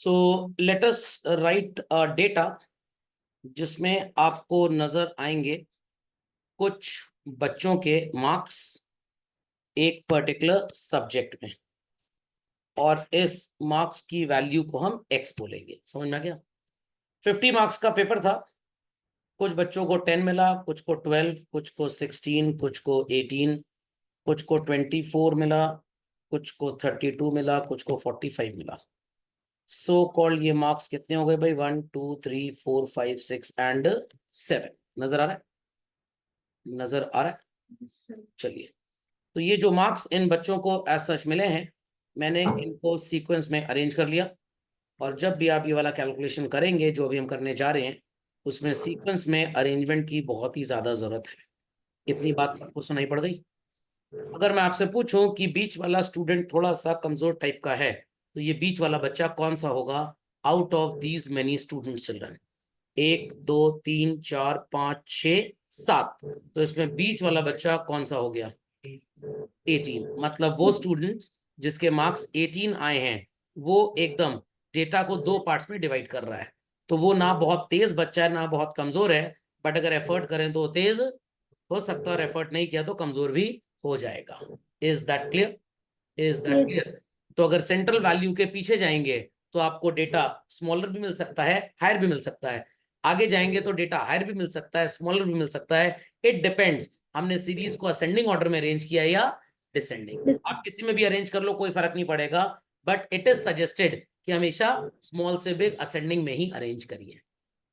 So let us right data जिसमें आपको नजर आएंगे कुछ बच्चों के मार्क्स एक पर्टिकुलर सब्जेक्ट में, और इस मार्क्स की वैल्यू को हम एक्स बोलेंगे। समझ में आ गया? 50 मार्क्स का पेपर था। कुछ बच्चों को 10 मिला, कुछ को 12, कुछ को 16, कुछ को 18, कुछ को 24 मिला, कुछ को 32 मिला, कुछ को 45 मिला। सो कॉल्ड ये मार्क्स कितने हो गए भाई? 1 2 3 4 5 6 एंड 7। नजर आ रहा है? नजर आ रहा है? चलिए, तो ये जो मार्क्स इन बच्चों को एज सच मिले हैं, मैंने इनको सीक्वेंस में अरेंज कर लिया। और जब भी आप ये वाला कैलकुलेशन करेंगे जो भी हम करने जा रहे हैं, उसमें सीक्वेंस में अरेंजमेंट की बहुत ही ज्यादा जरूरत है। इतनी बात सबको सुनाई पड़ गई? अगर मैं आपसे पूछूं कि बीच वाला स्टूडेंट थोड़ा सा कमजोर टाइप का है, तो ये बीच वाला बच्चा कौन सा होगा out of these many student children? 1 2 3 4 5 6 7, तो इसमें बीच वाला बच्चा कौन सा हो गया? 18। मतलब वो स्टूडेंट जिसके मार्क्स 18 आए हैं, वो एकदम डेटा को दो पार्ट्स में डिवाइड कर रहा है। तो वो ना बहुत तेज बच्चा है ना बहुत कमजोर है, बट अगर एफर्ट करें तो तेज हो सकता है और एफर्ट नहीं किया तो कमजोर भी हो जाएगा। Is that clear? Is that clear? तो अगर सेंट्रल वैल्यू के पीछे जाएंगे तो आपको डेटा स्मॉलर भी मिल सकता है, हायर भी मिल सकता है। आगे जाएंगे तो डेटा हायर भी मिल सकता है, स्मॉलर भी मिल सकता है। इट डिपेंड्स हमने सीरीज को असेंडिंग ऑर्डर में अरेंज किया या डिसेंडिंग। आप किसी में भी अरेंज कर लो, कोई फर्क नहीं पड़ेगा, बट इट इज सजेस्टेड कि हमेशा स्मॉल से बिग असेंडिंग में ही अरेंज करिए।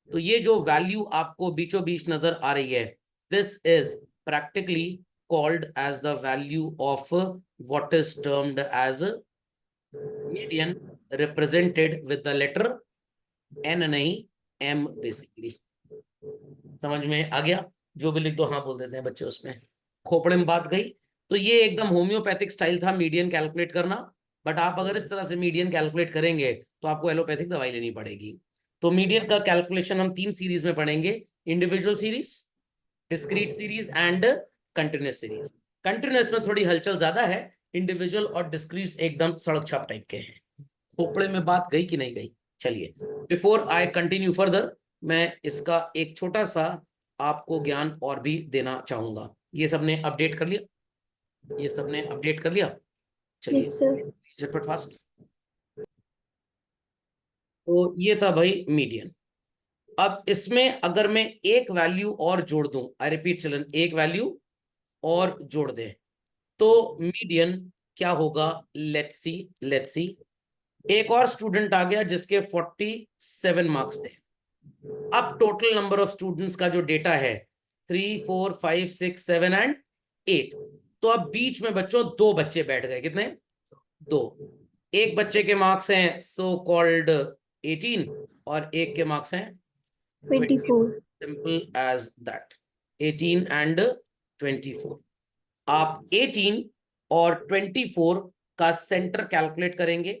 तो ये जो वैल्यू आपको बीचों बीच नजर आ रही है, this is practically called as the value of what is termed as median, represented with the letter n, नहीं m बेसिकली। समझ में आ गया? जो भी लिख दो हाँ बोल देते हैं बच्चे उसमें, खोपड़े में बात गई। तो ये एकदम होम्योपैथिक स्टाइल था मीडियन कैलकुलेट करना, बट आप अगर इस तरह से मीडियन कैलकुलेट करेंगे तो आपको एलोपैथिक दवाई लेनी पड़ेगी। तो मीडियन का कैलकुलेशन हम 3 सीरीज में पढ़ेंगे: individual series, discrete series and continuous series. Continuous में थोड़ी हलचल ज्यादा है, इंडिविजुअल और डिस्क्रीट एकदम सड़क छाप टाइप के हैं। खोपड़े में बात गई कि नहीं गई? चलिए, बिफोर आई कंटिन्यू फर्दर, मैं इसका एक छोटा सा आपको ज्ञान और भी देना चाहूंगा। ये सबने अपडेट कर लिया? ये सबने अपडेट कर लिया? चलिए झटपट फास्ट। तो ये था भाई मीडियन। अब इसमें अगर मैं एक वैल्यू और जोड़ दूं, आई रिपीट चिल्ड्रन, एक वैल्यू और जोड़ दे तो मीडियन क्या होगा? Let's see, let's see. एक और स्टूडेंट आ गया जिसके 47 मार्क्स थे। अब टोटल नंबर ऑफ स्टूडेंट्स का जो डेटा है 3 4 5 6 7 एंड 8। तो अब बीच में बच्चों दो बच्चे बैठ गए। कितने? दो। एक बच्चे के मार्क्स हैं सो कॉल्ड 18 और एक के मार्क्स हैं 24। Simple as that, 18 and 24। आप 18 और 24 का सेंटर कैलकुलेट करेंगे।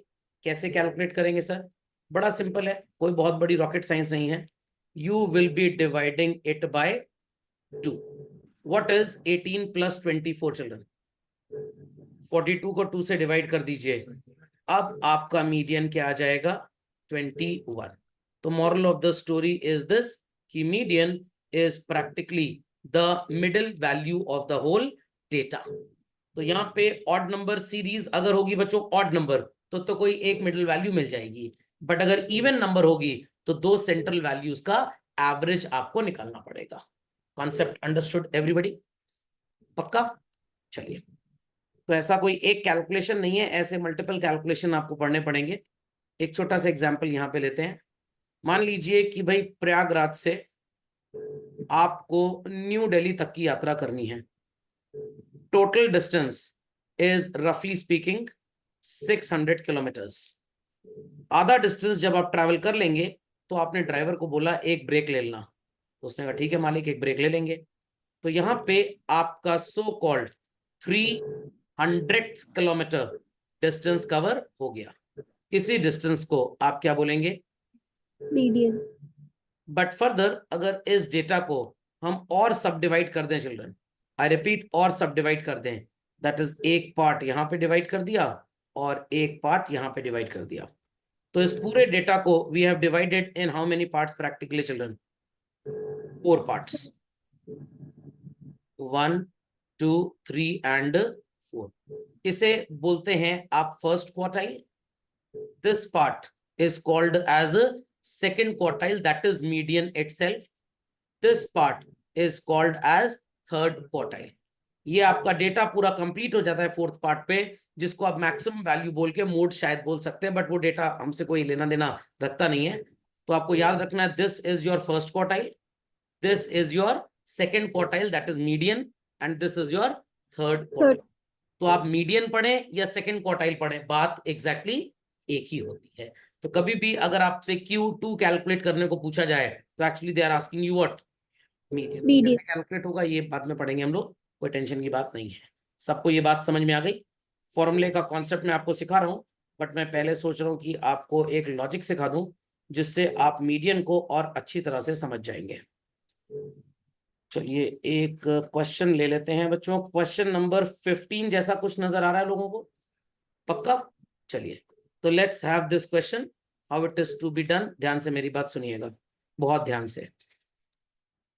कैसे कैलकुलेट करेंगे सर? बड़ा सिंपल है, कोई बहुत बड़ी रॉकेट साइंस नहीं है। You will be dividing it by 2। What is 18 plus 24 children? 42 को 2 से डिवाइड कर दीजिए। अब आपका मीडियन क्या आ जाएगा? 21। तो moral of the story is this कि median is practically the middle value of the whole data. तो यहाँ पे ऑड नंबर सीरीज अगर होगी बच्चों, ऑड नंबर तो कोई एक मिडिल वैल्यू मिल जाएगी, बट अगर इवन नंबर होगी तो दो सेंट्रल वैल्यूज का एवरेज आपको निकालना पड़ेगा। Concept understood everybody? पक्का? चलिए, तो ऐसा कोई एक कैलकुलेशन नहीं है, ऐसे मल्टीपल कैलकुलेशन आपको पढ़ने पड़ेंगे। एक छोटा सा एग्जांपल यहाँ पे लेते हैं। मान लीजिए कि भाई प्रयागराज से आपको न्यू दिल्ली तक की यात्रा करनी है। टोटल डिस्टेंस इज रफली स्पीकिंग 600 किलोमीटर्स। आधा डिस्टेंस जब आप ट्रैवल कर लेंगे तो आपने ड्राइवर को बोला एक ब्रेक ले लेना, तो उसने कहा ठीक है मालिक एक ब्रेक ले लेंगे। तो यहाँ पे आपका so called 300 kilometre distance cover हो गया। इसी डिस्टेंस को आप क्या बोलेंगे? मीडियन। बट फर्दर अगर इस डेटा को हम और सब डिवाइड कर दें चिल्ड्रन, आई रिपीट और सब डिवाइड कर दें, दैट इज एक पार्ट यहां पे डिवाइड कर दिया और एक पार्ट यहां पे डिवाइड कर दिया। तो इस पूरे डेटा को we have divided in how many parts practically children? 4 parts, 1 2 3 and 4। इसे बोलते हैं आप first quartile. This part is called as second quartile, that is median itself. This part is called as third quartile. ये आपका data पूरा complete हो जाता है फोर्थ पार्ट पे, जिसको आप मैक्सिमम वैल्यू बोल के मोड शायद बोल सकते हैं, बट वो डेटा हमसे कोई लेना देना रखता नहीं है। तो आपको याद रखना है, this is your first quartile, this is your second quartile that is median, and this is your third quartile. तो आप मीडियन पढ़ें या सेकेंड क्वार्टाइल पढ़ें, बात एग्जैक्टली एक ही होती है। तो कभी भी अगर आपसे Q2 कैलकुलेट करने को पूछा जाए तो actually they are asking you what? Median. कैसे कैलकुलेट होगा ये बाद में पढ़ेंगे हम लोग, कोई टेंशन की बात नहीं है। सबको ये बात समझ में आ गई? फॉर्मूले का कॉन्सेप्ट मैं आपको सिखा रहा हूँ, बट मैं पहले सोच रहा हूँ कि आपको एक लॉजिक सिखा दूं जिससे आप मीडियन को और अच्छी तरह से समझ जाएंगे। चलिए एक क्वेश्चन ले लेते हैं बच्चों, क्वेश्चन नंबर 15 जैसा कुछ नजर आ रहा है लोगों को? पक्का? चलिए तो let's have this question, how it is to be done. ध्यान से मेरी बात सुनिएगा, बहुत ध्यान से।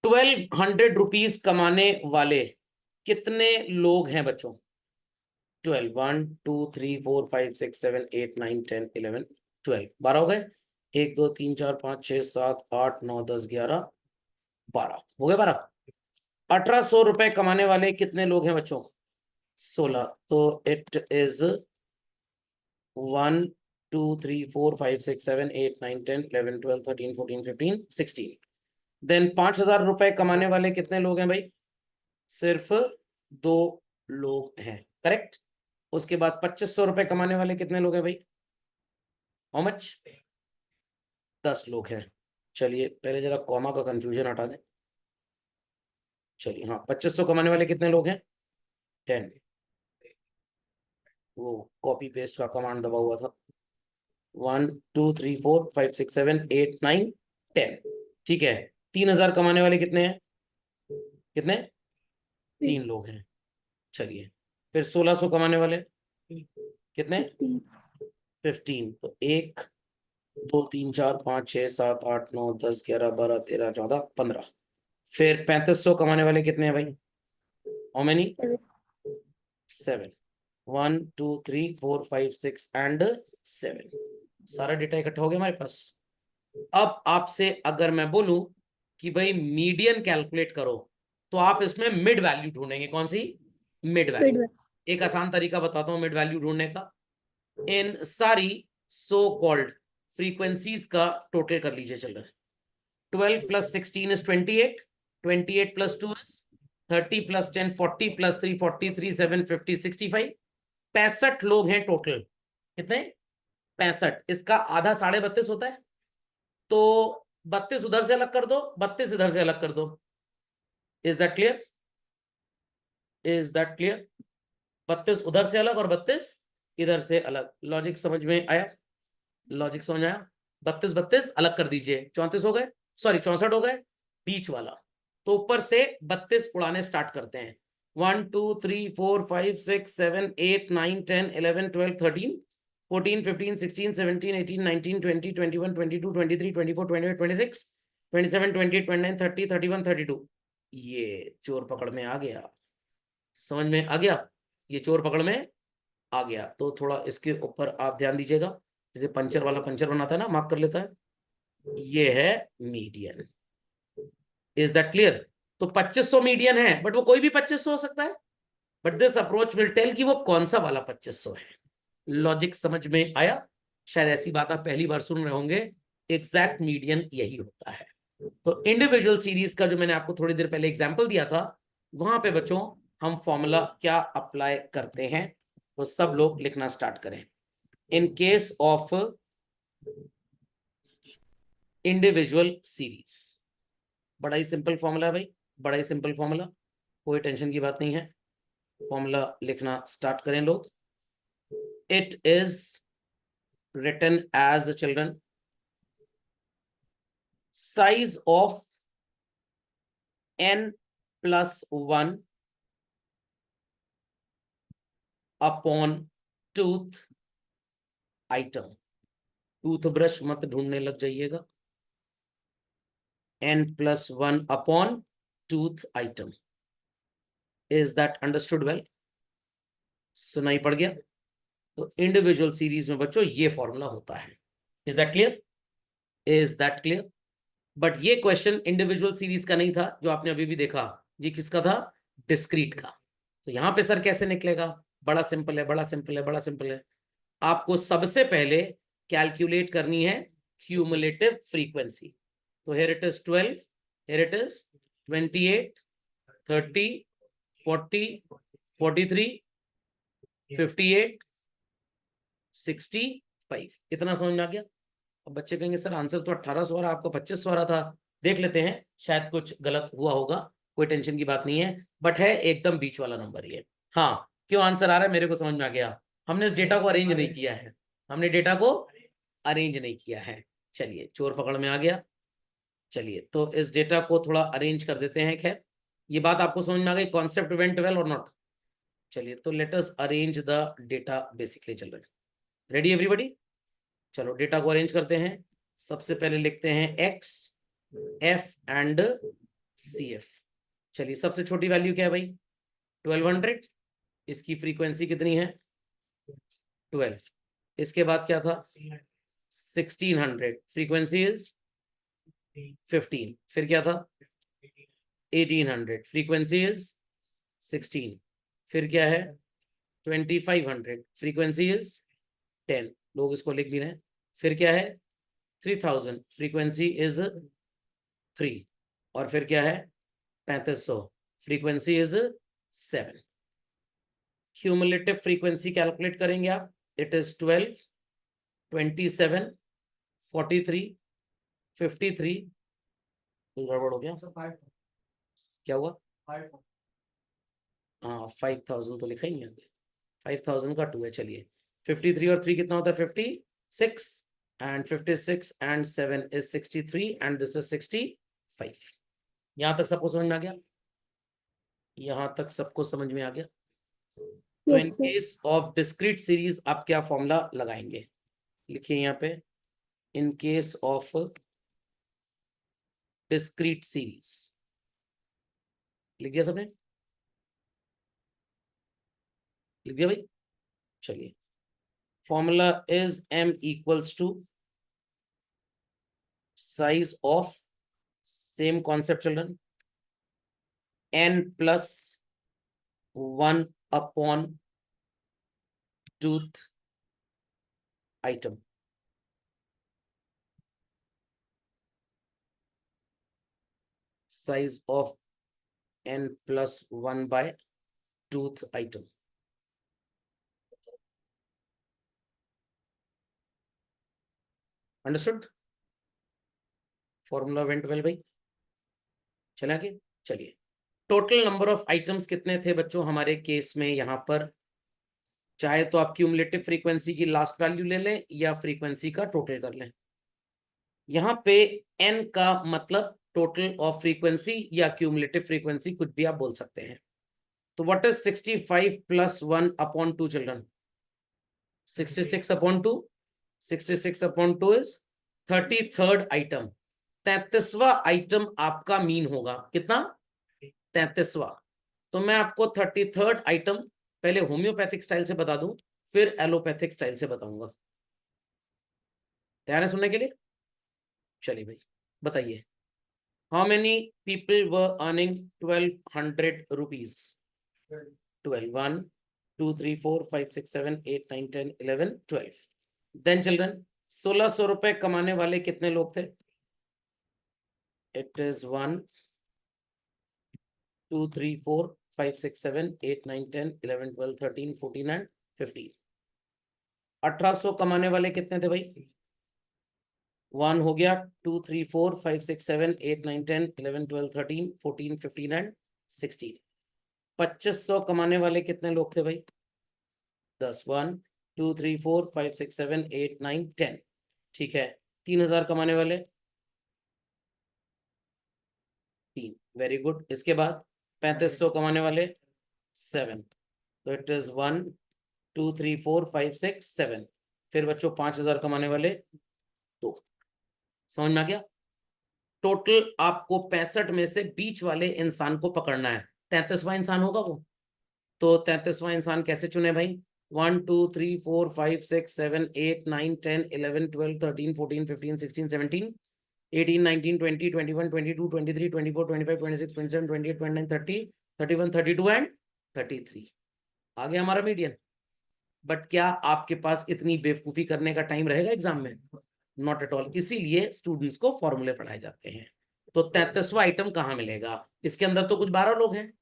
1200 रुपीज कमाने वाले कितने लोग हैं बच्चों? 12, 1 2 3 4 5 6 7 8 9 10 11 12, 12 हो गए। 1 2 3 4 5 6 7 8 9 10 11 12 हो गए। 12। 1800 रुपए कमाने वाले कितने लोग हैं बच्चों? 16। तो इट इज 1 2 3 4 5 6 7 8 9 10 11 12 13 14 15 16। देन 5000 रुपए कमाने वाले कितने लोग हैं भाई? सिर्फ 2 लोग हैं, करेक्ट। उसके बाद 2500 रुपए कमाने वाले कितने लोग हैं भाई? How much? 10 लोग हैं। चलिए पहले जरा कॉमा का कंफ्यूजन हटा दें। चलिए हाँ, 2500 कमाने वाले कितने लोग हैं? 10। वो कॉपी पेस्ट का कमांड दबा हुआ था। 1 2 3 4 5 6 7 8 9 10। ठीक है। 3000 कमाने वाले कितने हैं? कितने? 3 लोग हैं। चलिए फिर 1600 कमाने वाले कितने? 15। तो 1 2 3 4 5 6 7 8 9 10 11 12 13 14 15। फिर 3500 कमाने वाले कितने हैं भाई? How many? 7। 1 2 3 4 5 6 एंड 7। सारा डेटा इकट्ठा हो गया हमारे पास। अब आपसे अगर मैं बोलूं कि भाई मीडियन कैलकुलेट करो, तो आप इसमें मिड वैल्यू ढूंढेंगे। कौन सी? Mid value. एक आसान तरीका बताता हूं मिड वैल्यू ढूंढने का। इन सारी सो कॉल्ड फ्रीक्वेंसीज का टोटल कर लीजिए children. 12 plus 16 is 28, 28 plus 2 is 30 plus 10 40 plus 3 43 7 50 65। 65 लोग हैं टोटल। कितने? 65। इसका आधा 32.5 होता है, तो 32 उधर से अलग कर दो, 32 इधर से अलग कर दो। Is that clear? Is that clear? 32 उधर से अलग और 32 इधर से अलग। लॉजिक समझ में आया? लॉजिक समझ आया? 32 32 अलग कर दीजिए, 34 हो गए, सॉरी 64 हो गए बीच वाला। तो ऊपर से 32 उड़ाने स्टार्ट करते हैं। 1 2 3 4 5 6 7 8 9 10 11 12 13 14 15 16 17 18 19 20 21 22 23 24 28 26 27 28 29 30 31 32। ये चोर पकड़ में आ गया। समझ में आ गया? ये चोर पकड़ में आ गया। तो थोड़ा इसके ऊपर आप ध्यान दीजिएगा, जैसे पंचर वाला पंचर बनाता है ना, मार्क कर लेता है। ये है मीडियन। Is that clear? तो 2500 मीडियन है, बट वो कोई भी 2500 हो सकता है, but this approach will tell कि वो कौन सा वाला 2500 है। लॉजिक समझ में आया? शायद ऐसी बात आप पहली बार सुन रहे होंगे। एग्जैक्ट मीडियन यही होता है। तो इंडिविजुअल सीरीज का जो मैंने आपको थोड़ी देर पहले एग्जांपल दिया था, वहां पे बच्चों हम फॉर्मूला क्या अप्लाई करते हैं, तो सब लोग लिखना स्टार्ट करें। In case of individual series, बड़ा ही सिंपल फॉर्मूला है भाई, बड़ा ही सिंपल फॉर्मूला, कोई टेंशन की बात नहीं है। फॉर्मूला लिखना स्टार्ट करें लोग। It is written as children, size of n+1 upon tooth item. Toothbrush मत ढूंढने लग जाइएगा। n+1 upon tooth item. Is that understood well? सुनाई पड़ गया? तो इंडिविजुअल सीरीज में बच्चों ये फॉर्मूला होता है। Is that clear? Is that clear? But ये क्वेश्चन इंडिविजुअल सीरीज का नहीं था जो आपने अभी भी देखा। ये किसका था? डिस्क्रीट का। तो यहां पे सर कैसे निकलेगा? बड़ा सिंपल है, बड़ा सिंपल है, बड़ा सिंपल है। आपको सबसे पहले कैलकुलेट करनी है क्यूमुलेटिव फ्रीक्वेंसी। तो here it is 12, here it is 28, 30, 40, 43, 58, 65। इतना समझ में आ गया? अब बच्चे कहेंगे सर आंसर तो 1800 आ रहा, आपको 2500 आ रहा था। देख लेते हैं, शायद कुछ गलत हुआ होगा, कोई टेंशन की बात नहीं है, बट है एकदम बीच वाला नंबर ये। हाँ, क्यों आंसर आ रहा है मेरे को समझ में आ गया। हमने इस डेटा को अरेंज नहीं किया है, हमने डेटा को अरेंज नहीं किया है। चलिए, चोर पकड़ में आ गया। चलिए, तो इस डेटा को थोड़ा अरेंज कर देते हैं। खैर, ये बात आपको समझ में आ गई, कॉन्सेप्ट वेंट वेल और नॉट? चलिए, तो let us arrange the data basically. चल रहे, रेडी एवरीबॉडी? चलो डेटा को अरेंज करते हैं। सबसे पहले लिखते हैं X, F and C F. चलिए, सबसे छोटी वैल्यू क्या है भाई? 1200। इसकी फ्रीक्वेंसी कितनी है? 12। इसके बाद क्या था? 1600। Frequency is 15। फिर क्या था? 1800। Frequency is 16। फिर क्या है? 2500। Frequency is 10। लोग इसको लिख भी रहे हैं। फिर क्या है? 3000। Frequency is 3। और फिर क्या है? 3500। Frequency is 7। Cumulative frequency calculate करेंगे आप। It is 12, 27, 43, 53। गड़बड़ हो गया? क्या हुआ? हाँ, 5000 तो लिखा ही नहीं आगे। 5000 का 2 है। चलिए, 53 और 3 कितना होता है? 56। And 56 and 7 is 63 and this is 65। यहां तक सबको समझ में आ गया? यहां तक सबको समझ में आ गया? तो in yes sir. Case of discrete series आप क्या फॉर्मूला लगाएंगे? लिखिए यहाँ पे, in case of discrete series. लिख दिया सबने? लिख दिया भाई? चलिए, formula is m equals to size of, same concept children, n+1 upon tooth item. Size of n+1 by tooth item. Understood? Formula went well भाई? चले आगे? चलिए, टोटल नंबर ऑफ आइटम्स कितने थे बच्चों हमारे केस में? यहां पर चाहे तो आप क्यूमुलेटिव फ्रीक्वेंसी की लास्ट वैल्यू ले लें या फ्रीक्वेंसी का टोटल कर लें। यहाँ पे n का मतलब टोटल ऑफ फ्रीक्वेंसी या क्यूमुलेटिव फ्रीक्वेंसी, कुछ भी आप बोल सकते हैं। तो what is 65 + 1 upon 2 children? 66 upon 2। 66 upon 2 is 33rd item. 33वां आइटम आपका मीन होगा। कितना? 33वां। तो मैं आपको 33rd आइटम पहले होम्योपैथिक स्टाइल से बता दूं, फिर एलोपैथिक स्टाइल से बताऊंगा। तैयार है सुनने के लिए? चलिए भाई, बताइए। How many people were earning 1200 rupees? 12, 1, 2, 3, 4, 5, 6, 7, 8, 9, 10, 11, 12। Then children, 1600 रुपए कमाने वाले कितने लोग थे? It is 1, 2, 3, 4, 5, 6, 7, 8, 9, 10, 11, 12, 13, 14 and 15। 1800 कमाने वाले कितने थे भाई? 1 हो गया, 2, 3, 4, 5, 6, 7, 8, 9, 10, 11, 12, 13, 14, 15 एंड 16। 2500 कमाने वाले कितने लोग थे भाई? 10। 1, 2, 3, 4, 5, 6, 7, 8, 9, 10। ठीक है। 3000 कमाने वाले? 3। Very good. इसके बाद 3500 कमाने वाले? 7। तो इट इज 1, 2, 3, 4, 5, 6, 7। फिर बच्चों 5000 कमाने वाले? तो समझ में आ गया। टोटल आपको 65 में से बीच वाले इंसान को पकड़ना है। 33वां इंसान होगा वो। तो 33वां इंसान कैसे चुने भाई? 1 2 3 4 5 6 7 8 9 10 11 12 13 14 15 16 17 18 19 20 21 22 23 24 25 26 27 28 29 30 31 32 एंड 33 आ गया हमारा मीडियन। बट क्या आपके पास इतनी बेवकूफी करने का टाइम रहेगा एग्जाम में? Not at all. इसीलिए स्टूडेंट्स को फॉर्मूले पढ़ाए जाते हैं। तो 33वां आइटम कहाँ मिलेगा? इसके अंदर तो कुछ 12 लोग हैं,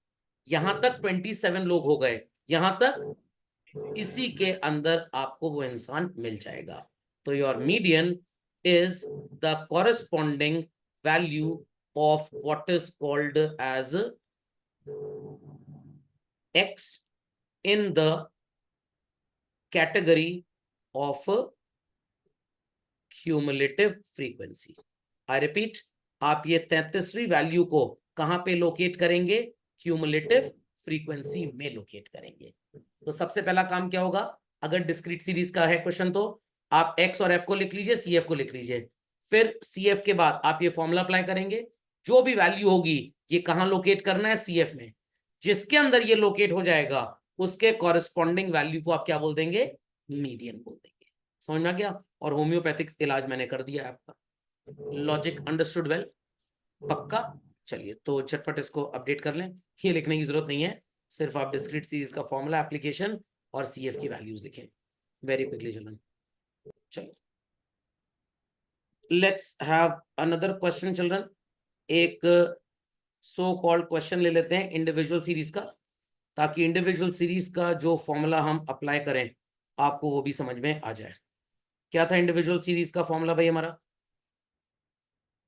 यहां तक 27 लोग हो गए, यहां तक इसी के अंदर आपको वो इंसान मिल जाएगा। तो your median is the corresponding value of what is called as X in the category of cumulative frequency. I repeat, आप ये 33वीं वैल्यू को कहां पे लोकेट करेंगे? क्यूमुलेटिव फ्रीक्वेंसी में लोकेट करेंगे। तो सबसे पहला काम क्या होगा? अगर डिस्क्रीट सीरीज का है क्वेश्चन तो आप एक्स और एफ को लिख लीजिए, सी एफ को लिख लीजिए। फिर सी एफ के बाद आप ये फॉर्मूला अप्लाई करेंगे। जो भी वैल्यू होगी ये कहां लोकेट करना है? सी एफ में। जिसके अंदर ये लोकेट हो जाएगा उसके कॉरेस्पॉन्डिंग वैल्यू को आप क्या बोल देंगे? मीडियन बोल देंगे। समझ में आ गया? और होम्योपैथिक इलाज मैंने कर दिया है आपका। Logic understood well? पक्का? चलिए तो झटपट इसको अपडेट कर लें, ये लिखने की जरूरत नहीं है, सिर्फ आप डिस्क्रीट सीरीज का फॉर्मूला, एप्लीकेशन और सीएफ की वैल्यूज लिखें वेरी क्विकली चिल्ड्रन। चलो let's have another question children. एक सो कॉल्ड क्वेश्चन ले लेते हैं इंडिविजुअल सीरीज का, ताकि इंडिविजुअल सीरीज का जो फॉर्मूला हम अप्लाई करें आपको वो भी समझ में आ जाए। क्या था इंडिविजुअल सीरीज का फॉर्मूला भाई हमारा?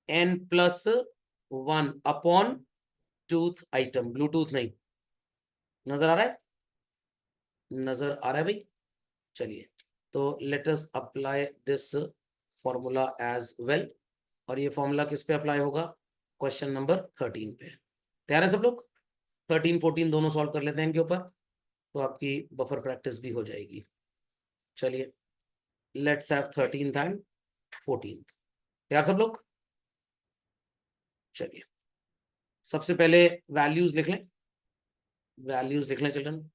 n+1 upon tooth item. Bluetooth नहीं, नजर आ रहा है? नजर आ रहा है भाई? चलिए तो let us apply this formula as well. और ये फॉर्मूला किस पे अप्लाई होगा? क्वेश्चन नंबर 13 पे। तैयार है सब लोग? 13 14 दोनों सॉल्व कर लेते हैं इनके ऊपर, तो आपकी बफर प्रैक्टिस भी हो जाएगी। चलिए let's have 13th and 14th। तैयार सब लोग? चलिए सबसे पहले वैल्यूज लिख लें। वैल्यूज लिख लें चिल्ड्रन।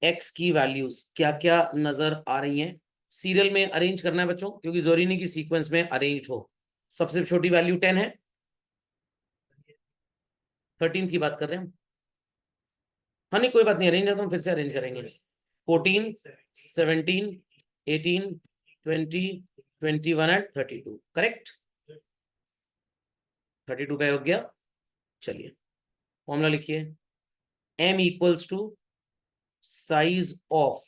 एक्स की वैल्यूज क्या क्या नजर आ रही हैं? सीरियल में अरेंज करना है बच्चों, क्योंकि जरूरी नहीं कि सीक्वेंस में अरेंज हो। सबसे छोटी वैल्यू 10 है, 13 की बात कर रहे हैं हम। हाँ नहीं कोई बात नहीं, अरेंज है तो हम फिर से अरेंज करेंगे। 14 17 18 20 21 एंड 32 करेक्ट। 32 पे रुक गया। चलिए फॉर्मूला लिखिए। m equals to size of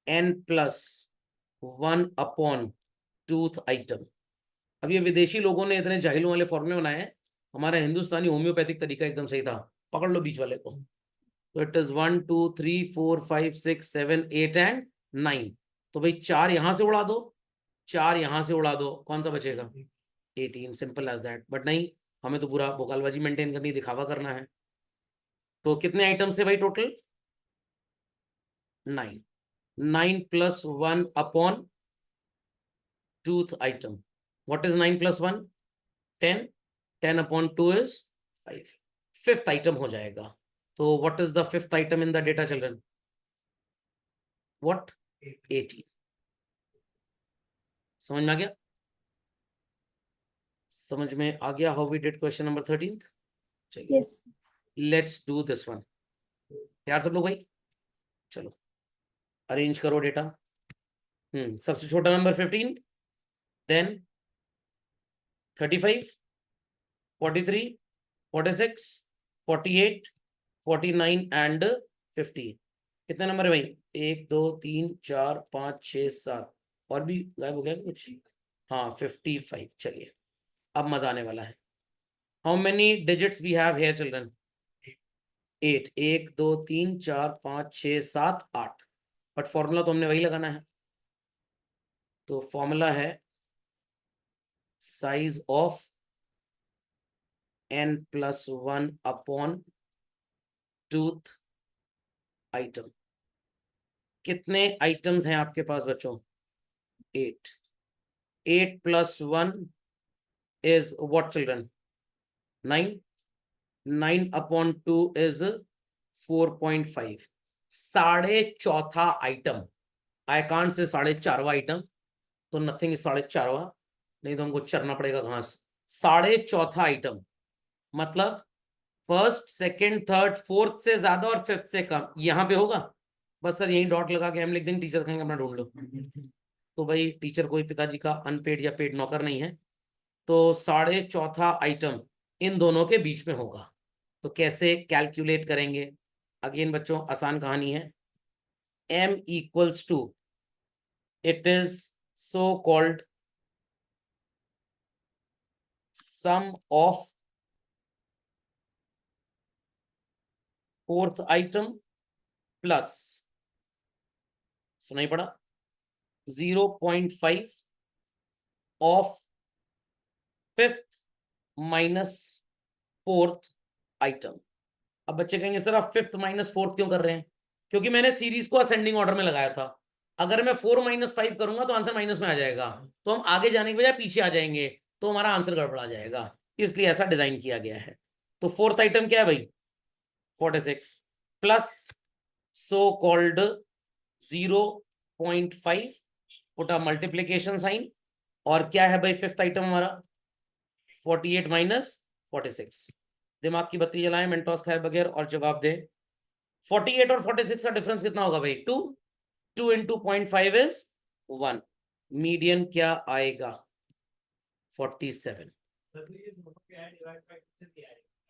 n+1 upon tooth item. अब ये विदेशी लोगों ने इतने जाहिलों वाले फॉर्मूले बनाए हैं, हमारा हिंदुस्तानी होम्योपैथिक तरीका एकदम सही था। पकड़ लो बीच वाले को। तो इट इज 1 2 3 4 5 6 7 8 एंड 9। तो भाई 4 यहां से उड़ा दो, 4 यहां से उड़ा दो, कौन सा बचेगा? 18। Simple as that. बट नहीं, हमें तो पूरा भोकालबाजी मेंटेन करनी, दिखावा करना है। तो कितने आइटम्स थे भाई total? 9। 9+1 upon tooth item. What is 9+1? 10। 10 अपॉन 2 इज 5। फिफ्थ आइटम हो जाएगा। तो what is the fifth item in the data children? What? 18। समझ में आ गया? समझ में आ गया how we did question number 13? चलिए yes let's do this one. यार सब लोग भाई चलो अरेंज करो डेटा। सबसे छोटा नंबर 15, देन 35 43 46 48 49 एंड 50। कितने नंबर है भाई? 1 2 3 4 5 6 7 और भी गायब हो गया कुछ? हाँ 55। चलिए अब मजा आने वाला है। How many digits we have here children? 8। 1 2 3 4 5 6 7 8। But formula तो हमने वही लगाना है। तो फॉर्मूला है size of n+1 upon tooth item. कितने आइटम्स हैं आपके पास बच्चों? 8। 8 + 1 is what, children? 9. 9/2 is 4.5. साढ़े चौथा आइटम, आई कांट से साढ़े चारवा आइटम, तो नथिंग इज साढ़े चारवा, नहीं तो हमको चरना पड़ेगा घास। साढ़े चौथा आइटम मतलब फर्स्ट, सेकंड, थर्ड, फोर्थ से ज्यादा और फिफ्थ से कम, यहां पे होगा। बस सर यही डॉट लगा के हम लिख देंगे, टीचर कहेंगे अपना ढूंढ लो। तो भाई टीचर कोई पिताजी का अनपेड या पेड नौकर नहीं है, तो साढ़े चौथा आइटम इन दोनों के बीच में होगा। तो कैसे कैलकुलेट करेंगे? अगेन बच्चों आसान कहानी है। m equals to, it is so called sum of fourth item plus, सुनाई पड़ा, 0.5 of fifth minus fourth item। अब बच्चे कहेंगे सर आप फिफ्थ माइनस फोर्थ क्यों कर रहे हैं? क्योंकि मैंने सीरीज को असेंडिंग ऑर्डर में लगाया था। अगर मैं 4 - 5 करूंगा तो आंसर माइनस में आ जाएगा, तो हम आगे जाने के बजाय पीछे आ जाएंगे, तो हमारा आंसर गड़बड़ा जाएगा, इसलिए ऐसा डिजाइन किया गया है। तो फोर्थ आइटम क्या है भाई? 46 plus so called 0.5, put a multiplication sign, और क्या है भाई फिफ्थ आइटम हमारा? 48 माइनस 46। दिमाग की बत्ती जलाएं, मेंटोस खाए बगैर और जवाब दे। 48 और 46 का डिफरेंस कितना होगा भाई? 2। 2 × 0.5 इज 1। मीडियन क्या आएगा? 47।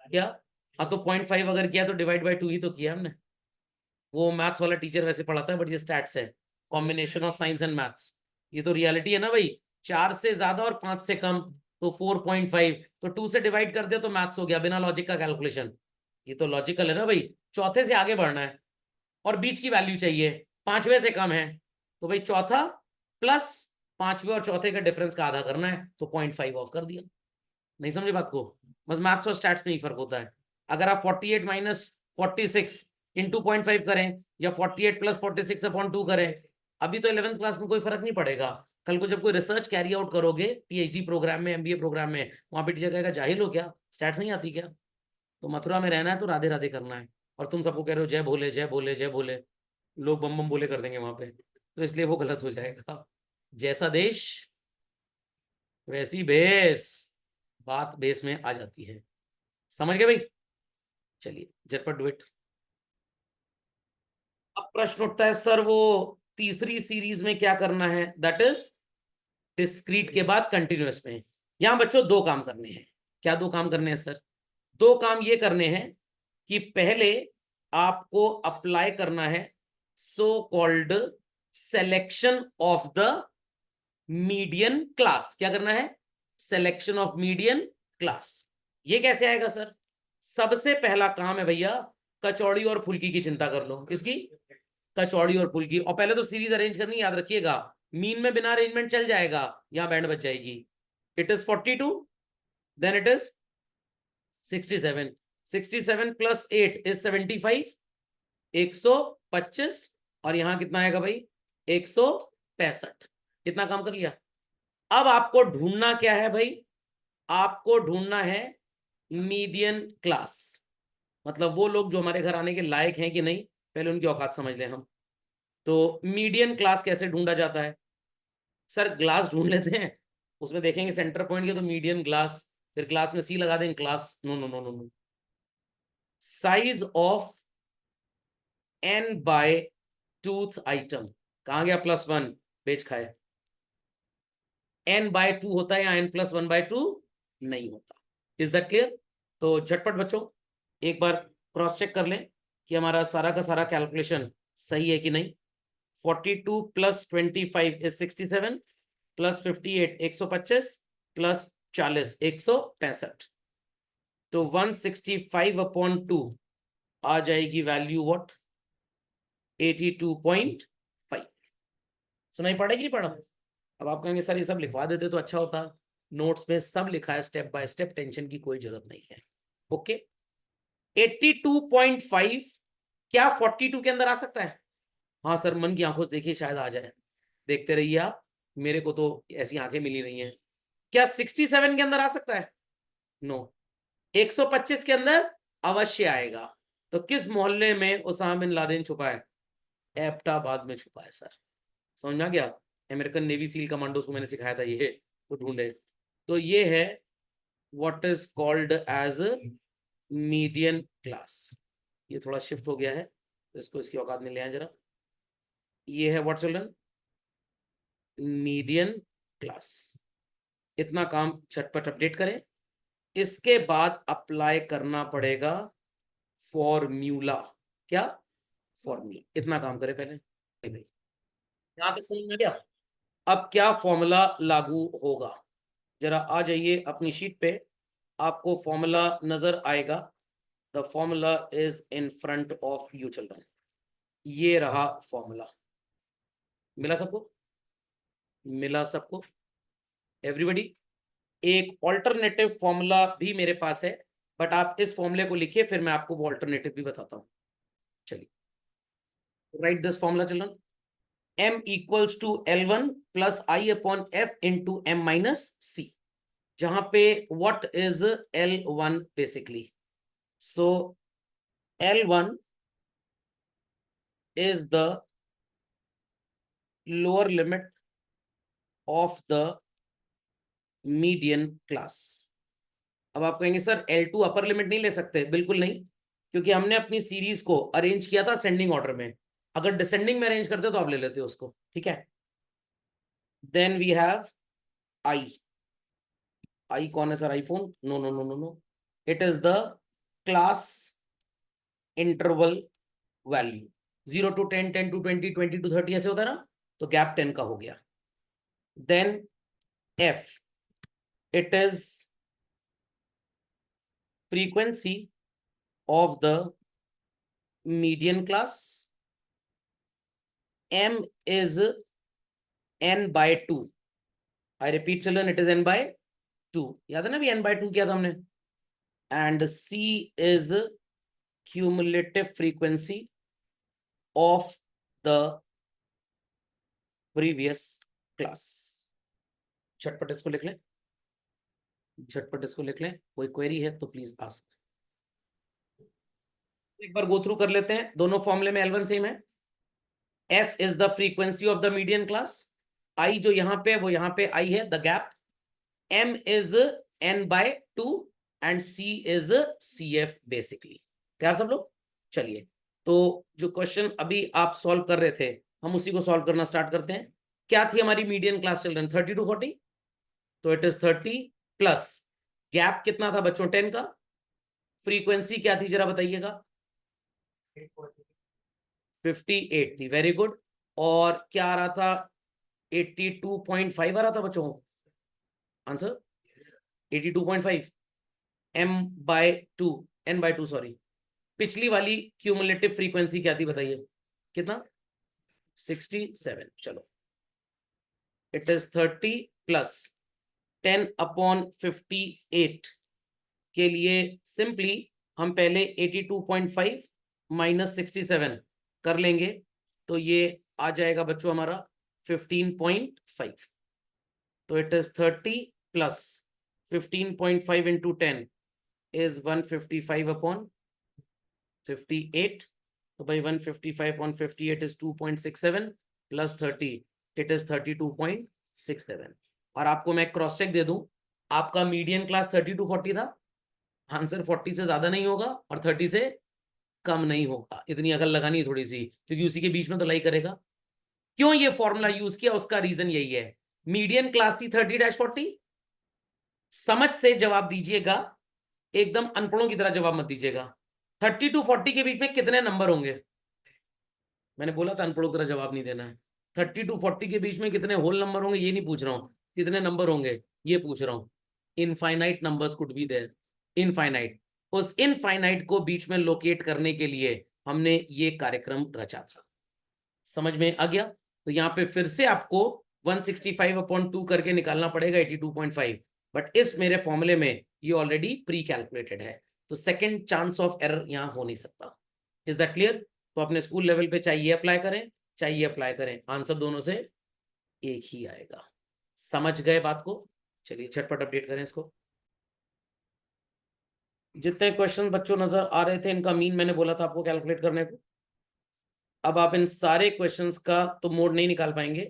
क्या? हाँ तो 0.5 अगर किया तो डिवाइड बाय 2 ही तो किया हमने। वो मैथ्स वाला टीचर वैसे पढ़ाता है, बट ये स्टैट्स है, combination of science and maths. ये तो रियलिटी है ना भाई। 4 से ज्यादा और 5 से कम तो 4.5, तो 2 से डिवाइड कर दिया तो मैथ्स हो गया, बिना लॉजिक का कैलकुलेशन। ये तो लॉजिकल है ना भाई। चौथे से आगे बढ़ना है और बीच की वैल्यू चाहिए, पांचवे से कम है, तो भाई चौथा प्लस पांचवे और चौथे का डिफरेंस का आधा करना है, तो 0.5 ऑफ कर दिया। नहीं समझे बात को? बस मैथ्स और स्टैट्स में ही फर्क होता है। अगर आप 48 माइनस 46 इंटू 0.5 करें या 48 + 46/2 करें, अभी तो 11th क्लास में कोई फर्क नहीं पड़ेगा। कल को जब कोई रिसर्च कैरी आउट करोगे पीएचडी प्रोग्राम में, एमबीए प्रोग्राम में, वहां पे टीचर कहेगा जाहिल हो क्या, स्टैट्स नहीं आती क्या? तो मथुरा में रहना है तो राधे राधे करना है, और तुम सबको कह रहे हो जय भोले जय भोले जय भोले, लोग बम बम बोले कर देंगे वहां पे, तो इसलिए वो गलत हो जाएगा। जैसा देश वैसी भेस, बात बेस में आ जाती है। समझ गए भाई? चलिए झटपट डू इट। अब प्रश्न उठता है सर वो तीसरी सीरीज में क्या करना है, दैट इज डिस्क्रीट के बाद कंटिन्यूअस में। यहां बच्चों दो काम करने हैं। क्या दो काम करने हैं सर? दो काम ये करने हैं कि पहले आपको अप्लाई करना है so called selection of the median class. क्या करना है? Selection of median class. ये कैसे आएगा सर? सबसे पहला काम है भैया, कचौड़ी और फुल्की की चिंता कर लो। किसकी? कचौड़ी और फुल्की। और पहले तो सीरीज अरेंज करनी, याद रखिएगा। मीन में बिना अरेंजमेंट चल जाएगा, यहां बैंड बच जाएगी। It is 42, then it is 67। 67 + 8 is 75, 125, और यहां कितना आएगा भाई? 165। कितना काम कर लिया? अब आपको ढूंढना क्या है भाई? आपको ढूंढना है मीडियन क्लास, मतलब वो लोग जो हमारे घर आने के लायक हैं कि नहीं, पहले उनकी औकात समझ लें हम। तो मीडियन क्लास कैसे ढूंढा जाता है? सर ग्लास ढूंढ लेते हैं, उसमें देखेंगे सेंटर पॉइंट के तो मीडियन ग्लास, फिर क्लास में सी लगा देंगे class. No no no no no, size of n by tooth item. कहां गया +1? पेज खाए। n/2 होता है या n+1/2 नहीं होता। Is that clear? तो झटपट बच्चों एक बार क्रॉस चेक कर लें कि हमारा सारा का सारा कैलकुलेशन सही है कि नहीं। 42 + 25 इज 67, + 58 125, + 40 165। तो 165/2 आ जाएगी वैल्यू व्हाट? 82.5। सुनाई पड़ेगी नहीं पड़ा? अब आप कहेंगे सर ये सब लिखवा देते तो अच्छा होता, नोट्स में सब लिखा है स्टेप बाय स्टेप, टेंशन की कोई जरूरत नहीं है। ओके, 82.5 क्या 42 के अंदर आ सकता है? हाँ सर मन की आंखों से देखिए शायद आ जाए, देखते रहिए आप। मेरे को तो ऐसी आंखें मिली नहीं है। क्या 67 के अंदर आ सकता है? नो। 125 के अंदर अवश्य आएगा। तो किस मोहल्ले में उसामा बिन लादेन छुपा है? एबटाबाद में छुपा है सर। समझ में आ गया? अमेरिकन नेवी सील कमांडोज को मैंने सिखाया था ये, वो ढूंढे। तो ये है what is called as median class. ये थोड़ा शिफ्ट हो गया है, तो इसको इसकी औकात में ले आए जरा। ये है व्हाट चिल्ड्रन? Median class. इतना काम झटपट अपडेट करें। इसके बाद अप्लाई करना पड़ेगा फॉर्मूला। क्या? फॉर्मूला। इतना काम करें पहले भाई। यहां तक समझ में आ गया? अब क्या फॉर्मूला लागू होगा? जरा आ जाइए अपनी शीट पे, आपको फॉर्मूला नजर आएगा। The formula is in front of you children. ये रहा फॉर्मूला। मिला सबको? मिला सबको? एवरीबॉडी? एक ऑल्टरनेटिव फॉर्मूला भी मेरे पास है, बट आप इस फॉर्मूले को लिखिए, फिर मैं आपको वो ऑल्टरनेटिव भी बताता हूं। चलिए, right this formula children. m equals to L1 plus I upon F into M minus C, जहां पे what is L1 बेसिकली? So L1 is the lower limit of the median class। अब आप कहेंगे सर L2 अपर लिमिट नहीं ले सकते? बिल्कुल नहीं, क्योंकि हमने अपनी सीरीज को अरेंज किया था असेंडिंग ऑर्डर में। अगर डिसेंडिंग में अरेंज करते तो आप ले लेते उसको, ठीक है। देन वी हैव आई कौन है sir? IPhone? No no no no no, it is the class interval value. 0 to 10, 10 to 20, 20 to 30 ऐसे होता है ना, तो गैप 10 का हो गया। Then F, it is frequency of the median class. m is n by 2। I repeat children, it is n by 2। याद है ना भी n by 2 किया था हमने। And c is cumulative frequency of the previous class। झटपट इसको लिख लें, झटपट इसको लिख लें। कोई क्वेरी है तो प्लीज आस्क। एक बार गो थ्रू कर लेते हैं। दोनों फॉर्मूले में L1 सेम है। F is the frequency of the median class. I जो यहां पे वो यहां पे I है, the gap. M is n by 2 and C is CF basically. तैयार सब लोग? चलिए, तो जो क्वेश्चन अभी आप सॉल्व कर रहे थे, हम उसी को सॉल्व करना स्टार्ट करते हैं। क्या थी हमारी मीडियन क्लास चिल्ड्रन? 30 to 40। तो इट इज 30 प्लस गैप कितना था बच्चों? 10 का। फ्रीक्वेंसी क्या थी जरा बताइएगा? 58 थी। Very good. और क्या आ रहा था? 82.5 आ रहा था बच्चों। Answer 82.5। m by 2, n by 2 sorry. पिछली वाली क्यूमुलेटिव फ्रीक्वेंसी क्या थी बताइए? कितना? 67। चलो, इट इज 30 प्लस 10 अपॉन 58 के लिए सिंपली हम पहले 82.5 माइनस 67 कर लेंगे, तो ये आ जाएगा बच्चों हमारा 15.5। तो it is 30 plus 15.5 into 10 is 155 upon 58। तो भाई 155 upon 58 is 2.67 plus 30, it is 32.67। और आपको मैं क्रॉस चेक दे दूं, आपका मीडियन क्लास 30 to 40 था। आंसर 40 से ज्यादा नहीं होगा और 30 से कम नहीं होगा। इतनी अकल लगानी है थोड़ी सी, क्योंकि उसी के बीच में तो लाई करेगा। क्यों ये फॉर्मूला यूज किया? उसका रीजन यही है, मीडियन क्लास थी 30-40। समझ से जवाब दीजिएगा, एकदम अनपढ़ों की तरह जवाब मत दीजिएगा। 30 to 40 के बीच में कितने नंबर होंगे? मैंने बोला था अनपढ़ों की तरह जवाब नहीं देना है। 30 to 40 के बीच में कितने होल नंबर होंगे ये नहीं पूछ रहा हूं, कितने नंबर होंगे ये पूछ रहा हूं। Infinite numbers could be there. Infinite. उस इनफाइनाइट को बीच में लोकेट करने के लिए हमने ये कार्यक्रम रचा था। समझ में आ गया? तो यहाँ पे फिर से आपको 165/2 करके निकालना पड़ेगा 82.5, बट इस मेरे फॉर्मूले में ये ऑलरेडी प्री कैलकुलेटेड है, तो सेकंड चांस ऑफ एरर यहाँ हो नहीं सकता। Is that clear? तो अपने स्कूल लेवल पे चाहिए अप्लाई करें, चाहिए अप्लाई करें। आंसर दोनों से एक ही आएगा। समझ गए बात को? चलिए झटपट अपडेट करें इसको। जितने क्वेश्चन बच्चों नजर आ रहे थे इनका मीन मैंने बोला था आपको कैलकुलेट करने को। अब आप इन सारे क्वेश्चंस का तो मोड नहीं निकाल पाएंगे।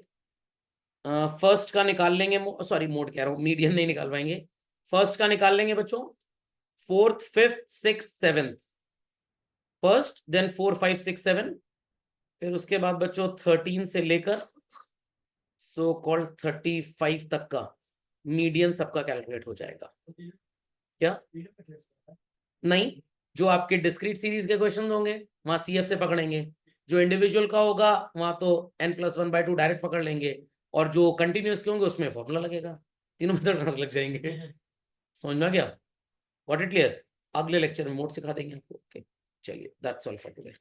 फर्स्ट का निकाल लेंगे, सॉरी मोड कह रहा हूँ, मीडियन नहीं निकाल पाएंगे। फर्स्ट का निकाल लेंगे बच्चों, fourth fifth six seventh. First, then 4 5 6 7। फिर उसके बाद बच्चों 13 से लेकर सो कॉल्ड 35 तक का मीडियन सबका कैलकुलेट हो जाएगा। क्या नहीं, जो आपके डिस्क्रीट सीरीज के क्वेश्चन होंगे वहां सीएफ से पकड़ेंगे, जो इंडिविजुअल का होगा वहां तो n+1/2 डायरेक्ट पकड़ लेंगे, और जो कंटिन्यूस के होंगे उसमें फॉर्मूला लगेगा। तीनों मेथड लग जाएंगे। समझ में आ गया? What it clear? अगले लेक्चर में मोड सिखा देंगे आपको। ओके, चलिए दैट्स ऑल फॉर टुडे।